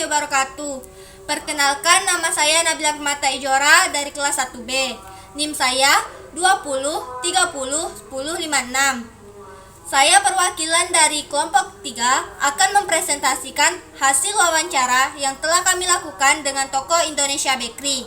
wabarakatuh. Perkenalkan, nama saya Nabila Rahmata Ijora dari kelas 1B. NIM saya 20 30 10 56. Saya perwakilan dari kelompok 3 akan mempresentasikan hasil wawancara yang telah kami lakukan dengan toko Indonesia Bakery.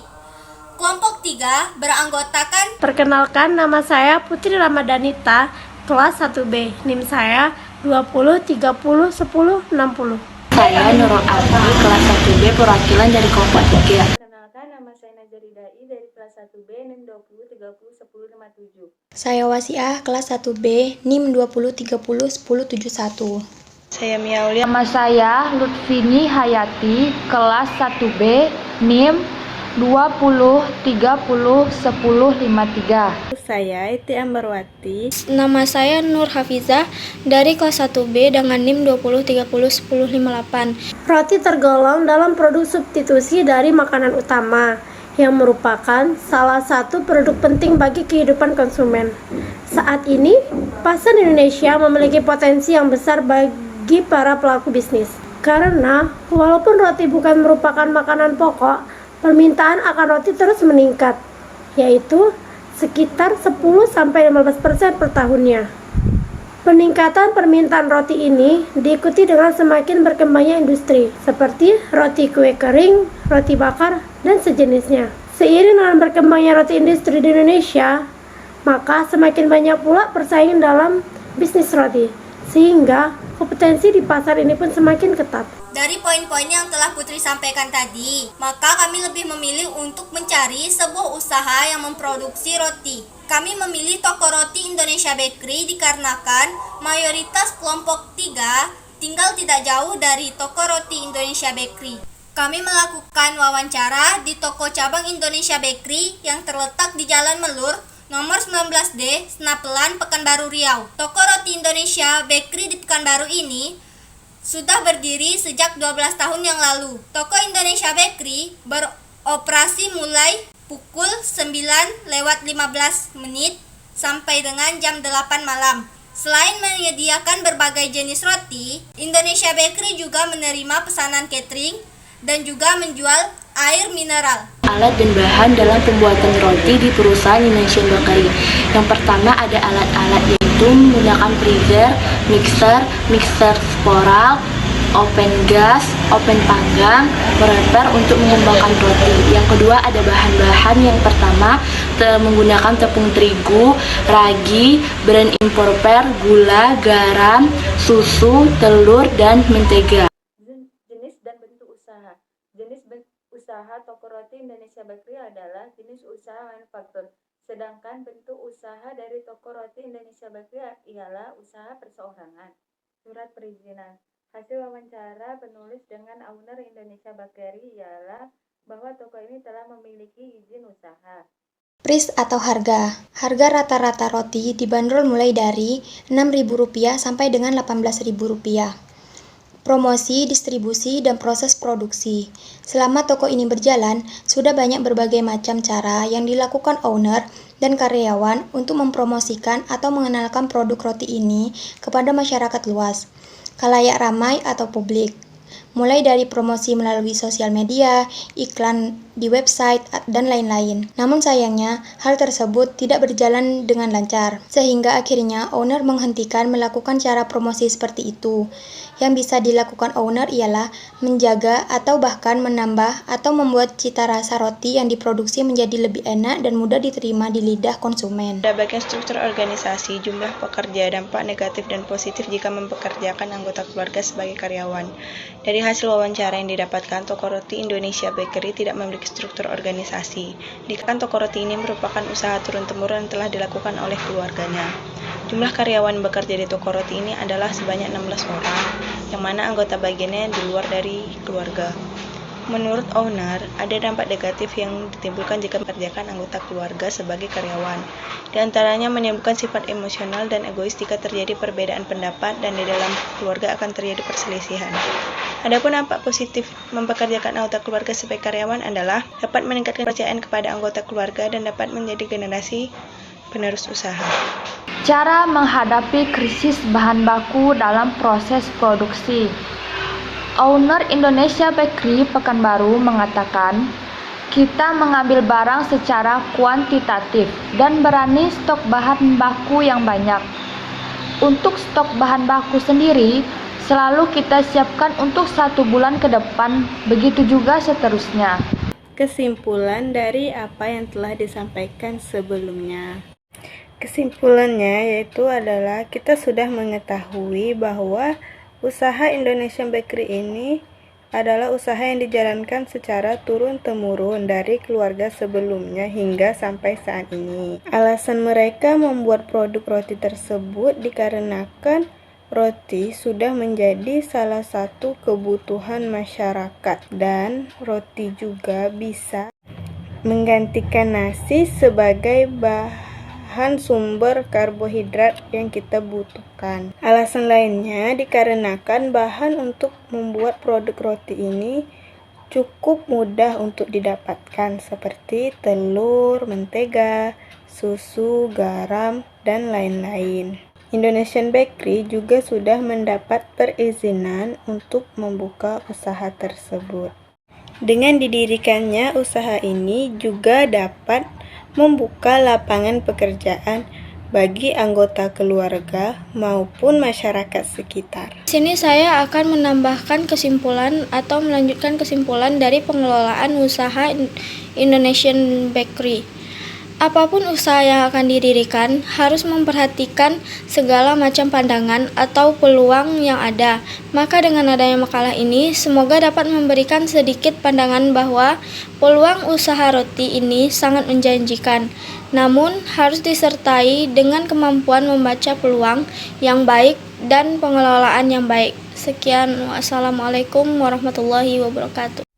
Kelompok 3 beranggotakan. Perkenalkan, nama saya Putri Ramadanita, kelas 1B. NIM saya 20 30 10 60. Saya Nurul Arfi, kelas 1B, perwakilan dari kelompok 3. Perkenalkan, nama saya Najaridai dari kelas 1B, NIM 20 30 10 57. Saya Wasiah, kelas 1B, NIM 20 30 10 71. Saya Miaulia. Nama saya Lutfini Hayati, kelas 1B, NIM 20 30 10 53. Saya Iti Ambarwati. Nama saya Nur Hafizah dari kelas 1B dengan NIM 20 30 10 58. Roti tergolong dalam produk substitusi dari makanan utama yang merupakan salah satu produk penting bagi kehidupan konsumen. Saat ini, pasar Indonesia memiliki potensi yang besar bagi para pelaku bisnis. Karena walaupun roti bukan merupakan makanan pokok, permintaan akan roti terus meningkat, yaitu sekitar 10-15% per tahunnya. Peningkatan permintaan roti ini diikuti dengan semakin berkembangnya industri, seperti roti kue kering, roti bakar, dan sejenisnya. Seiring dengan berkembangnya roti industri di Indonesia, maka semakin banyak pula persaingan dalam bisnis roti, sehingga kompetensi di pasar ini pun semakin ketat. Dari poin-poin yang telah Putri sampaikan tadi, maka kami lebih memilih untuk mencari sebuah usaha yang memproduksi roti. Kami memilih toko roti Indonesia Bakery dikarenakan mayoritas kelompok 3 tinggal tidak jauh dari toko roti Indonesia Bakery. Kami melakukan wawancara di toko cabang Indonesia Bakery yang terletak di Jalan Melur, nomor 19D, Senapelan, Pekanbaru, Riau. Toko roti Indonesia Bakery di Pekanbaru ini sudah berdiri sejak 12 tahun yang lalu. Toko Indonesia Bakery beroperasi mulai pukul 9:15 sampai dengan jam 8 malam. Selain menyediakan berbagai jenis roti, Indonesia Bakery juga menerima pesanan catering dan juga menjual air mineral. Alat dan bahan dalam pembuatan roti di perusahaan Indonesia Bakery. Yang pertama ada alat-alat, yaitu menggunakan freezer, mixer sporal, open gas, open panggang, wrapper untuk mengembangkan roti. Yang kedua ada bahan-bahan. Yang pertama menggunakan tepung terigu, ragi, brand impor per, gula, garam, susu, telur, dan mentega. Jenis dan bentuk usaha. Jenis usaha toko roti Indonesia Bakery adalah jenis usaha manufaktur. Sedangkan bentuk usaha dari toko roti Indonesia Bakery ialah usaha perseorangan. Surat perizinan. Hasil wawancara penulis dengan owner Indonesia Bakery ialah bahwa toko ini telah memiliki izin usaha. Price atau harga. Harga rata-rata roti dibanderol mulai dari Rp6.000 sampai dengan Rp18.000. Promosi, distribusi, dan proses produksi. Selama toko ini berjalan, sudah banyak berbagai macam cara yang dilakukan owner dan karyawan untuk mempromosikan atau mengenalkan produk roti ini kepada masyarakat luas, khalayak ramai atau publik. Mulai dari promosi melalui sosial media, iklan di website, dan lain-lain. Namun sayangnya, hal tersebut tidak berjalan dengan lancar, sehingga akhirnya owner menghentikan melakukan cara promosi seperti itu. Yang bisa dilakukan owner ialah menjaga atau bahkan menambah atau membuat cita rasa roti yang diproduksi menjadi lebih enak dan mudah diterima di lidah konsumen. Pada bagian struktur organisasi, jumlah pekerja, dampak negatif dan positif jika mempekerjakan anggota keluarga sebagai karyawan. Dari hasil wawancara yang didapatkan, toko roti Indonesia Bakery tidak memiliki struktur organisasi. Dikarenakan toko roti ini merupakan usaha turun-temurun yang telah dilakukan oleh keluarganya. Jumlah karyawan bekerja di toko roti ini adalah sebanyak 16 orang, yang mana anggota bagiannya di luar dari keluarga. Menurut owner, ada dampak negatif yang ditimbulkan jika mempekerjakan anggota keluarga sebagai karyawan. Di antaranya menimbulkan sifat emosional dan egois jika terjadi perbedaan pendapat dan di dalam keluarga akan terjadi perselisihan. Adapun dampak positif mempekerjakan anggota keluarga sebagai karyawan adalah dapat meningkatkan kepercayaan kepada anggota keluarga dan dapat menjadi generasi penerus usaha. Cara menghadapi krisis bahan baku dalam proses produksi. Owner Indonesia Bakery Pekanbaru mengatakan, kita mengambil barang secara kuantitatif dan berani stok bahan baku yang banyak. Untuk stok bahan baku sendiri, selalu kita siapkan untuk 1 bulan ke depan, begitu juga seterusnya. Kesimpulan dari apa yang telah disampaikan sebelumnya. Kesimpulannya yaitu adalah kita sudah mengetahui bahwa usaha Indonesian Bakery ini adalah usaha yang dijalankan secara turun-temurun dari keluarga sebelumnya hingga sampai saat ini. Alasan mereka membuat produk roti tersebut dikarenakan roti sudah menjadi salah satu kebutuhan masyarakat dan roti juga bisa menggantikan nasi sebagai bahan sumber karbohidrat yang kita butuhkan. Alasan lainnya dikarenakan bahan untuk membuat produk roti ini cukup mudah untuk didapatkan seperti telur, mentega, susu, garam, dan lain-lain. Indonesian Bakery juga sudah mendapat perizinan untuk membuka usaha tersebut. Dengan didirikannya usaha ini juga dapat membuka lapangan pekerjaan bagi anggota keluarga maupun masyarakat sekitar. Di sini saya akan menambahkan kesimpulan atau melanjutkan kesimpulan dari pengelolaan usaha Indonesian Bakery. Apapun usaha yang akan didirikan harus memperhatikan segala macam pandangan atau peluang yang ada. Maka dengan adanya makalah ini, semoga dapat memberikan sedikit pandangan bahwa peluang usaha roti ini sangat menjanjikan. Namun harus disertai dengan kemampuan membaca peluang yang baik dan pengelolaan yang baik. Sekian, wassalamualaikum warahmatullahi wabarakatuh.